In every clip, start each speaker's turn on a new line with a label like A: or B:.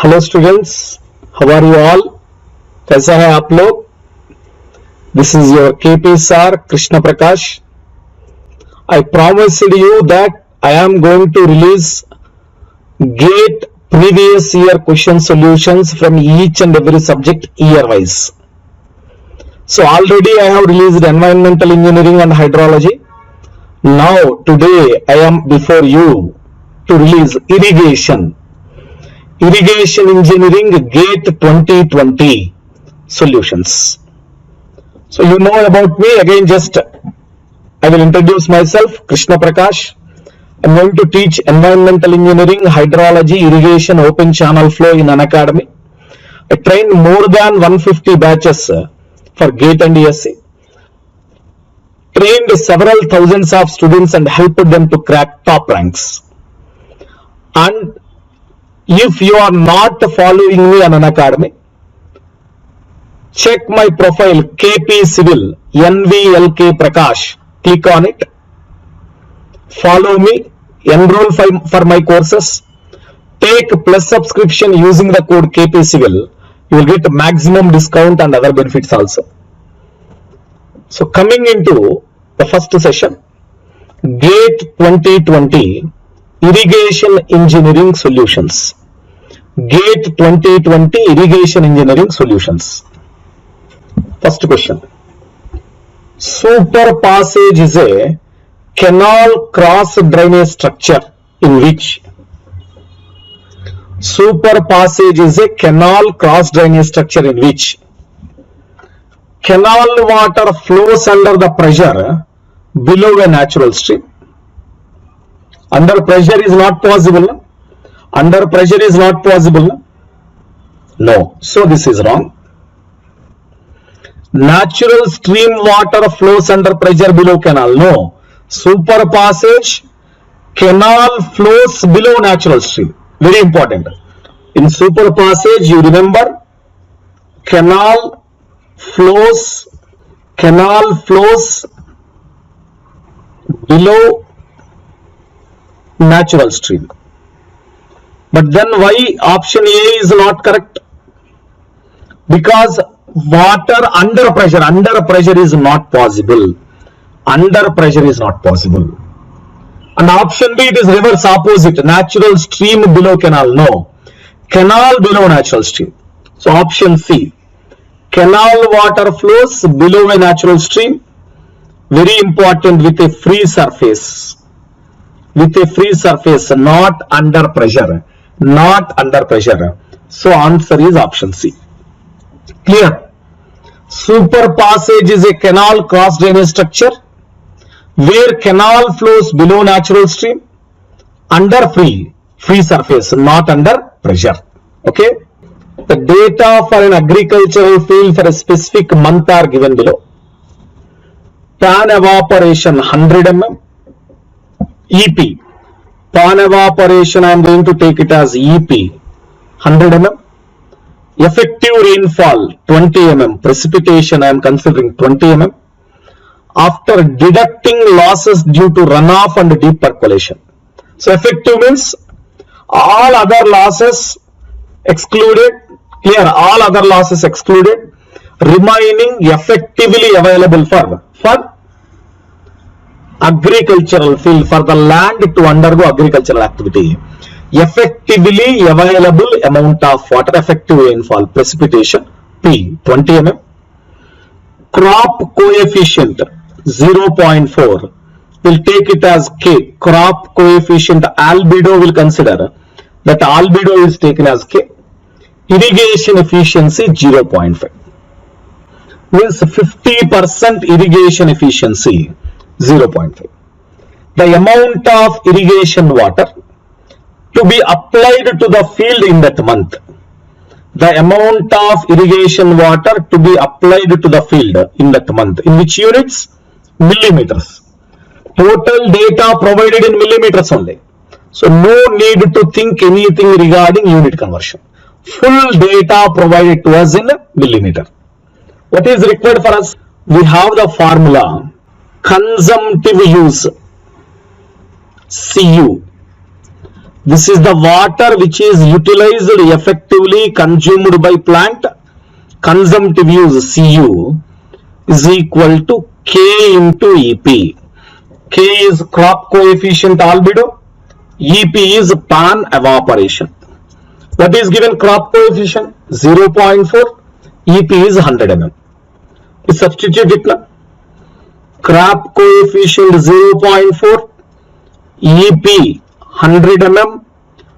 A: Hello students, how are you all? कैसा है आप लोग? This is your KP sir Krishna Prakash. I promised you that I am going to release GATE previous year question solutions from each and every subject year wise. So already I have released environmental engineering and hydrology. Now today I am before you to release irrigation engineering GATE 2020 solutions. So you know about me. Again, just I will introduce myself, Krishna Prakash. I'm going to teach environmental engineering, hydrology, irrigation, open channel flow in Unacademy. I trained more than 150 batches for GATE and ESC. Trained several thousands of students and helped them to crack top ranks. And if you are not following me on Unacademy, check my profile KP Civil NVLK Prakash. Click on it, follow me, enroll for my courses, take plus subscription using the code KP Civil. You will get maximum discount and other benefits also. So coming into the first session, GATE 2020 irrigation engineering solutions. GATE 2020 irrigation engineering solutions. First question. Super passage is a canal cross drainage structure in which? Super passage is a canal cross drainage structure in which canal water flows under the pressure below a natural stream. Under pressure is not possible. Under pressure is not possible. No. So this is wrong. Natural stream water flows under pressure below canal. No. Super passage, canal flows below natural stream. Very important. In super passage, you remember canal flows below natural stream. But then why option A is not correct? Because water under pressure is not possible. Under pressure is not possible. And option B, it is reverse opposite. Natural stream below canal. No. Canal below natural stream. So option C. Canal water flows below a natural stream. Very important, with a free surface. With a free surface, not under pressure. Not under pressure. So answer is option C. Clear? Super passage is a canal cross drainage structure where canal flows below natural stream under free surface, not under pressure. Okay? The data for an agricultural field for a specific month are given below. Pan evaporation 100 mm. EP. Pan evaporation I am going to take it as EP 100 mm. Effective rainfall 20 mm. Precipitation I am considering 20 mm. After deducting losses due to runoff and deep percolation. So effective means all other losses excluded. Clear? All other losses excluded. Remaining effectively available for agricultural field, for the land to undergo agricultural activity. Effectively available amount of water, effective rainfall, precipitation P 20 mm. Crop coefficient 0.4. We'll take it as K. Crop coefficient albedo will consider that albedo is taken as K. Irrigation efficiency 0.5. Means 50% irrigation efficiency 0.5. The amount of irrigation water to be applied to the field in that month. The amount of irrigation water to be applied to the field in that month. In which units? Millimeters. Total data provided in millimeters only. So no need to think anything regarding unit conversion. Full data provided to us in millimeter. What is required for us? We have the formula consumptive use CU. This is the water which is utilized effectively consumed by plant. Consumptive use CU is equal to K into EP. K is crop coefficient albedo. EP is pan evaporation. What is given crop coefficient? 0.4. EP is 100 mm. We substitute it now. Crop coefficient 0.4. EP 100 mm.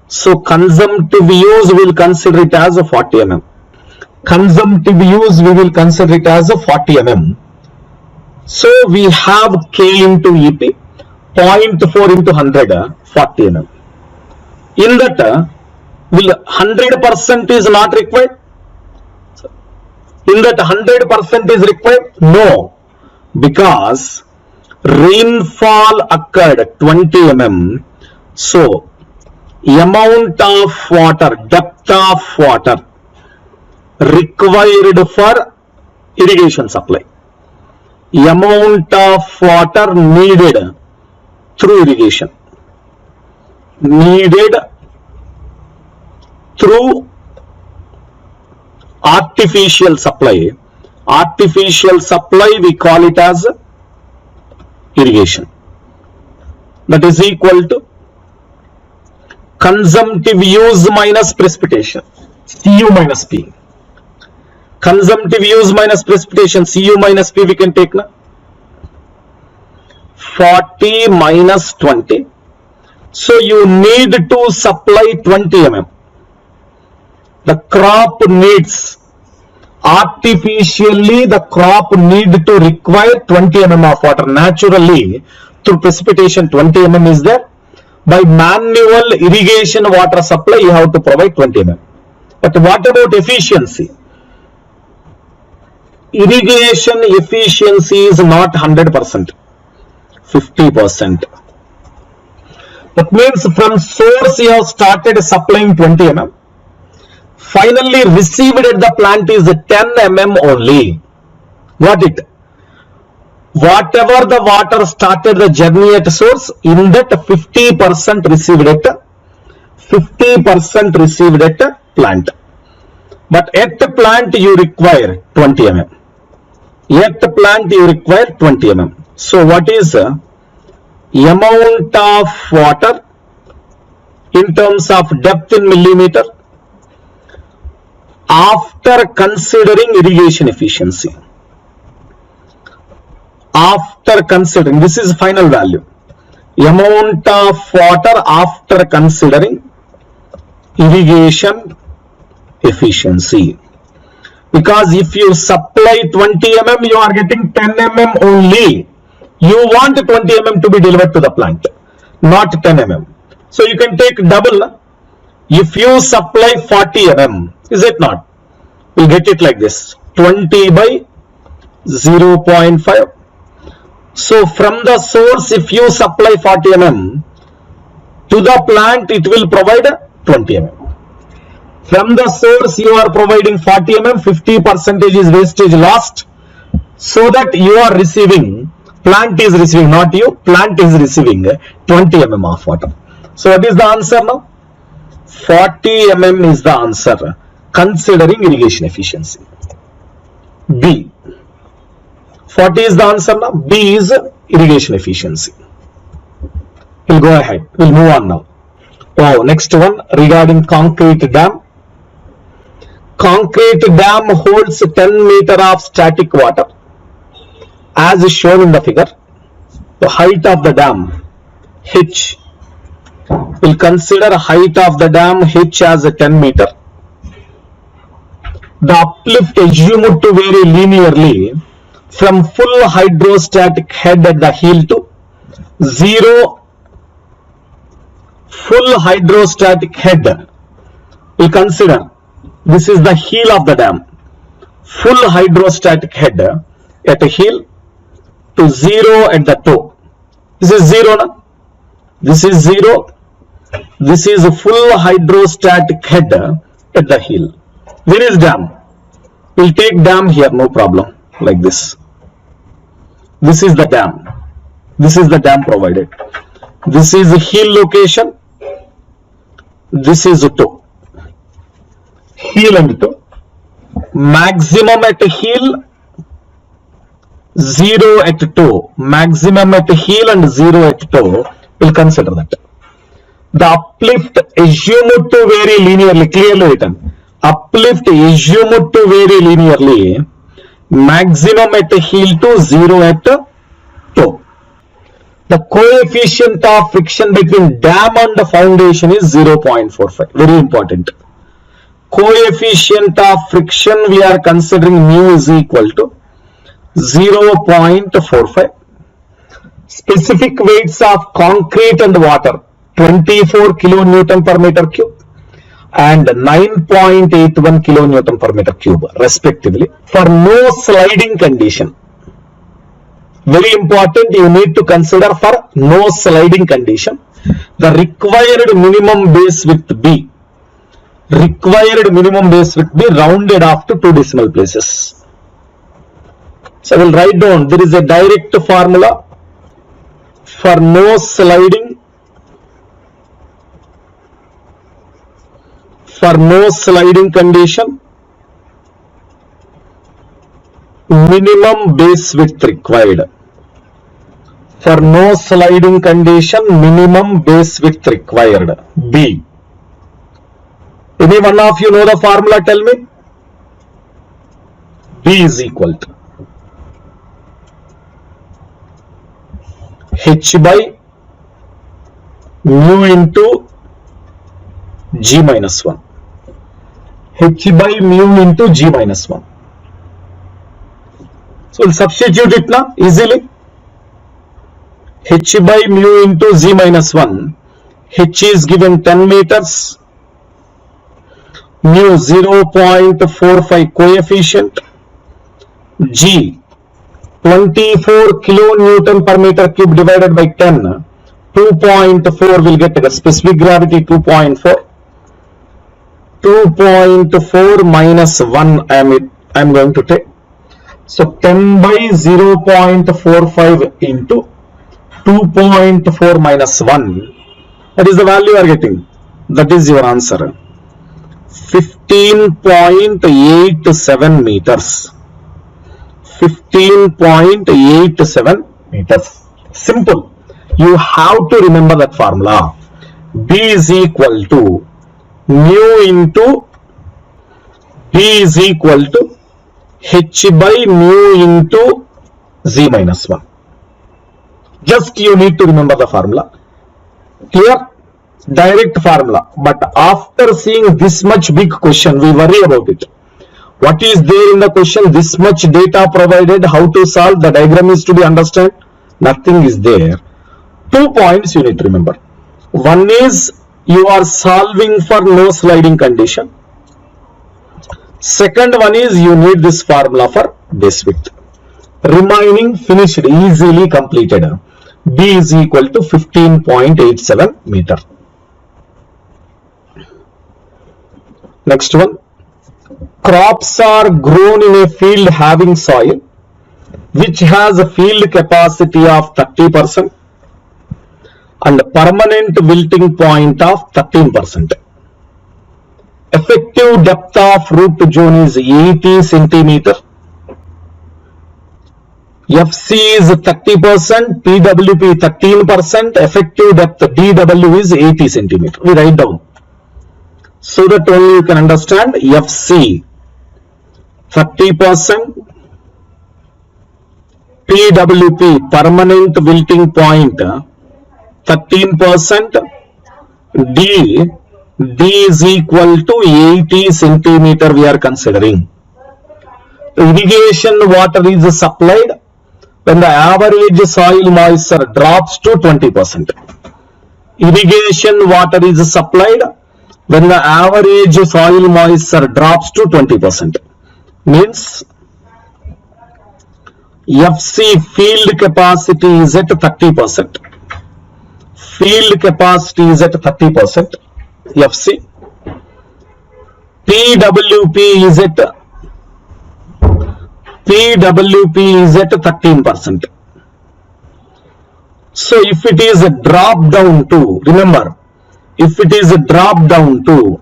A: So consumptive use we will consider it as a 40 mm. Consumptive use we will consider it as a 40 mm. So we have K into EP, 0.4 into 100, 40 mm. In that, will 100% is not required? In that 100% is required? No, because rainfall occurred 20 mm. So amount of water, depth of water required for irrigation supply, amount of water needed through irrigation, needed through artificial supply. Artificial supply we call it as irrigation. That is equal to consumptive use minus precipitation, Cu minus P. Consumptive use minus precipitation, Cu minus P we can take now. 40 minus 20. So you need to supply 20 mm. The crop needs, artificially the crop need to require 20 mm of water. Naturally through precipitation 20 mm is there. By manual irrigation water supply you have to provide 20 mm. But what about efficiency? Irrigation efficiency is not 100%, 50%. That means from source you have started supplying 20 mm. Finally received at the plant is 10 mm only. Got it? Whatever the water started the journey at source, in that 50% received at 50% received at plant. But at the plant you require 20 mm. At the plant you require 20 mm. So what is amount of water in terms of depth in millimeter after considering irrigation efficiency? After considering, this is final value, amount of water after considering irrigation efficiency. Because if you supply 20 mm, you are getting 10 mm only. You want 20 mm to be delivered to the plant, not 10 mm. So you can take double. If you supply 40 mm, is it not? We get it like this, 20 by 0.5. So from the source, if you supply 40 mm to the plant, it will provide 20 mm. From the source you are providing 40 mm, 50% is wastage lost, so that you are receiving, plant is receiving, not you, plant is receiving 20 mm of water. So what is the answer now? 40 mm is the answer considering irrigation efficiency. B. 40 is the answer now. B is irrigation efficiency. We'll go ahead. We'll move on now. Oh, next one regarding concrete dam. Concrete dam holds 10 meter of static water as is shown in the figure. The height of the dam H. We'll consider height of the dam H as 10 meter. The uplift assumed to vary linearly from full hydrostatic head at the heel to zero full hydrostatic head. We consider this is the heel of the dam, full hydrostatic head at the heel to 0 at the toe. This is 0 now. This is 0. This is a full hydrostatic head at the heel. Where is dam? We'll take dam here, no problem, like this. This is the dam. This is the dam provided. This is the heel location. this is toe, heel and toe. Maximum at heel, 0 at toe. Maximum at heel and 0 at toe. We'll consider that. The uplift assumed to vary linearly, clearly written. Uplift assumed to vary linearly. Maximum at heel to 0 at toe. The coefficient of friction between dam and the foundation is 0.45. Very important. Coefficient of friction we are considering mu is equal to 0.45. Specific weights of concrete and water 24 kilonewton per meter cube and 9.81 kilonewton per meter cube respectively for no sliding condition. Very important, you need to consider for no sliding condition. The required minimum base width B. Required minimum base width be rounded off to 2 decimal places. So I will write down, there is a direct formula for no sliding, condition, minimum base width required. For no sliding condition, minimum base width required, B. Any one of you know the formula? Tell me. B is equal to H by mu into G minus 1. H by mu into G minus 1. So we'll substitute it now easily. H by mu into Z minus 1. H is given 10 meters. Mu 0.45 coefficient. G 24 kilonewton per meter cube divided by 10. 2.4 will get the specific gravity 2.4. 2.4 minus 1 I am going to take. So 10 by 0.45 into 2.4 minus 1. That is the value you are getting. That is your answer. 15.87 meters. 15.87 meters. Simple. You have to remember that formula. B is equal to mu into B is equal to H by mu into Z minus 1. Just you need to remember the formula. Clear? Direct formula. But after seeing this much big question, we worry about it. What is there in the question? This much data provided, how to solve, the diagram is to be understood. Nothing is there. 2 points you need to remember. One is you are solving for no sliding condition. Second one is you need this formula for base width. Remaining finished, easily completed. B is equal to 15.87 meter. Next one. Crops are grown in a field having soil which has a field capacity of 30% and permanent wilting point of 13%. Effective depth of root zone is 80 centimeter. FC is 30%, PWP 13%, effective depth DW is 80 centimeter. We write down so that only you can understand. FC 30%, PWP permanent wilting point 13%, D is equal to 80 centimeter we are considering. Irrigation water is supplied when the average soil moisture drops to 20%. Irrigation water is supplied when the average soil moisture drops to 20%. Means FC field capacity is at 30%. Field capacity is at 30%. FC. PWP is at 13%. So if it is a drop down to, remember, if it is dropped down to,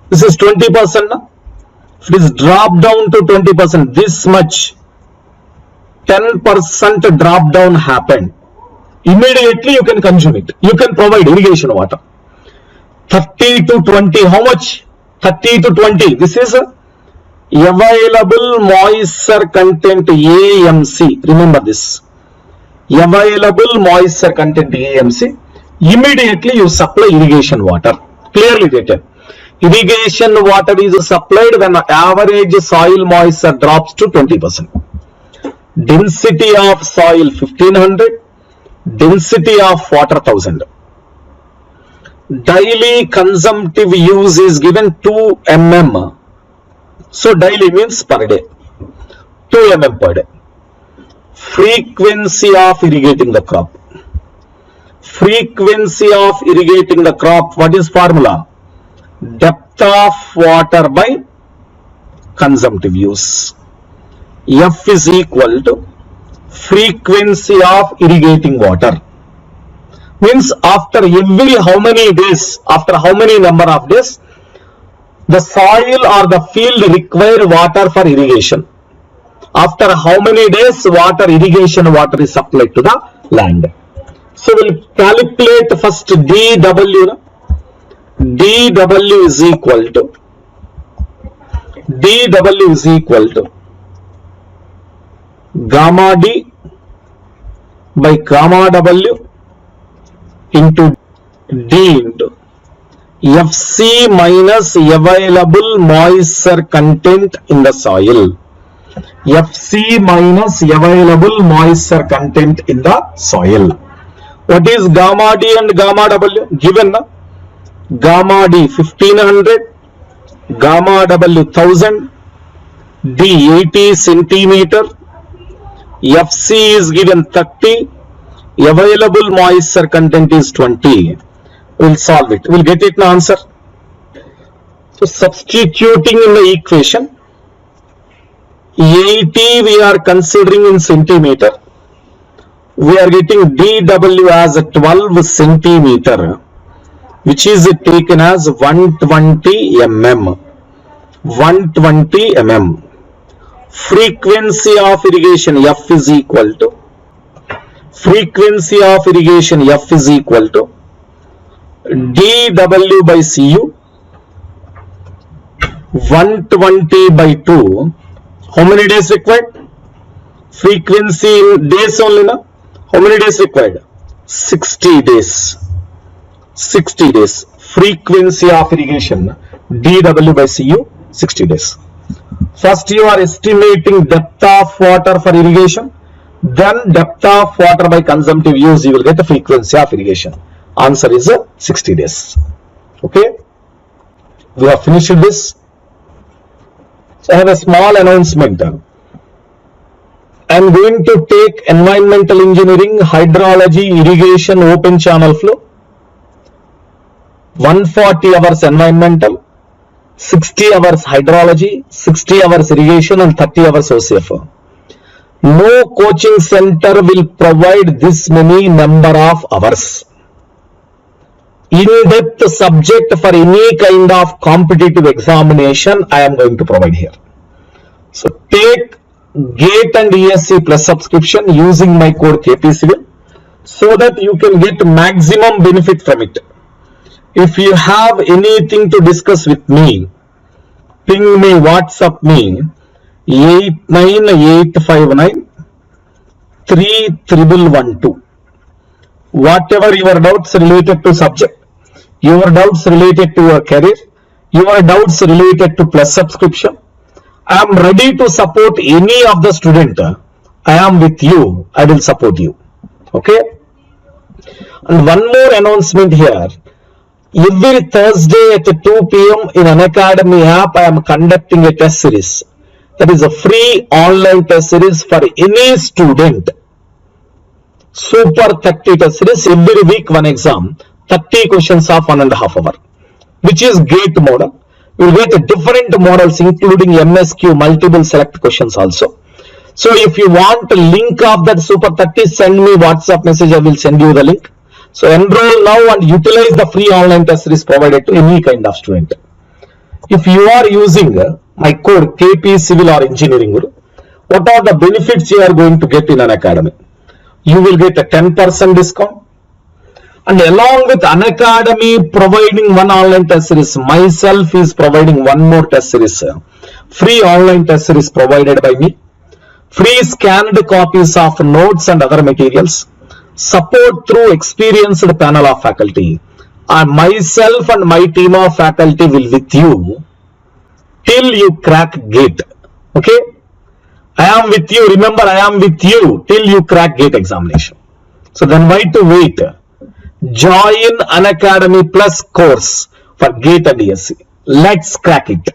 A: this is 20%, if it is dropped down to 20%, this much 10% drop down happened, immediately you can consume it. You can provide irrigation water. 30 to 20, how much? 30 to 20, this is available moisture content AMC. Remember this. Available moisture content AMC. Immediately you supply irrigation water. Clearly written. Irrigation water is supplied when average soil moisture drops to 20%. Density of soil 1500. Density of water 1000. Daily consumptive use is given 2 mm. So daily means per day. 2 mm per day. Frequency of irrigating the crop. Frequency of irrigating the crop. What is formula? Depth of water by consumptive use. F is equal to frequency of irrigating water. Means after every how many days, after how many number of days, the soil or the field require water for irrigation. After how many days water, irrigation water is supplied to the land. So we'll calculate first dW. dW is equal to gamma D by gamma W into D into FC minus available moisture content in the soil. FC minus available moisture content in the soil. What is gamma D and gamma W? Given na? Gamma D 1500, gamma W 1000, D 80 centimeter, FC is given 30, available moisture content is 20. We'll solve it. We'll get it in answer. So substituting in the equation, 80 we are considering in centimeter. We are getting dW as 12 centimeter, which is taken as 120 mm. 120 mm. Frequency of irrigation F is equal to dW by Cu 120 by 2. How many days required? Frequency in days only na? How many days required? 60 days. 60 days. Frequency of irrigation dW by Cu 60 days. First you are estimating depth of water for irrigation, then depth of water by consumptive use, you will get the frequency of irrigation. Answer is 60 days. Okay, we have finished this. So I have a small announcement. I am going to take environmental engineering, hydrology, irrigation, open channel flow, 140 hours environmental, 60 hours hydrology, 60 hours irrigation and 30 hours OCF. No coaching center will provide this many number of hours. In-depth subject for any kind of competitive examination I am going to provide here. So take GATE and ESC plus subscription using my code KPCivil so that you can get maximum benefit from it. If you have anything to discuss with me, ping me, WhatsApp me 89859 3112. Whatever your doubts related to subject, your doubts related to your career, your doubts related to plus subscription, I am ready to support any of the student. I am with you. I will support you. Okay. And one more announcement here. Every Thursday at 2 p.m. in Unacademy app, I am conducting a test series. That is a free online test series for any student. Super 30 test series. Every week one exam. 30 questions of 1.5 hour. Which is GATE model. We will get different models including MSQ, multiple select questions also. So if you want a link of that Super 30, send me WhatsApp message. I will send you the link. So enroll now and utilize the free online test series provided to any kind of student. If you are using my code KP Civil or Engineering, what are the benefits you are going to get in Unacademy? You will get a 10% discount. And along with Unacademy providing one online test series, myself is providing one more test series. Free online test series provided by me. Free scanned copies of notes and other materials. Support through experienced panel of faculty. And myself and my team of faculty will with you till you crack GATE. Okay? I am with you. Remember, I am with you till you crack GATE examination. So then why to wait? Join Unacademy Plus course for GATE and DSC. Let's crack it.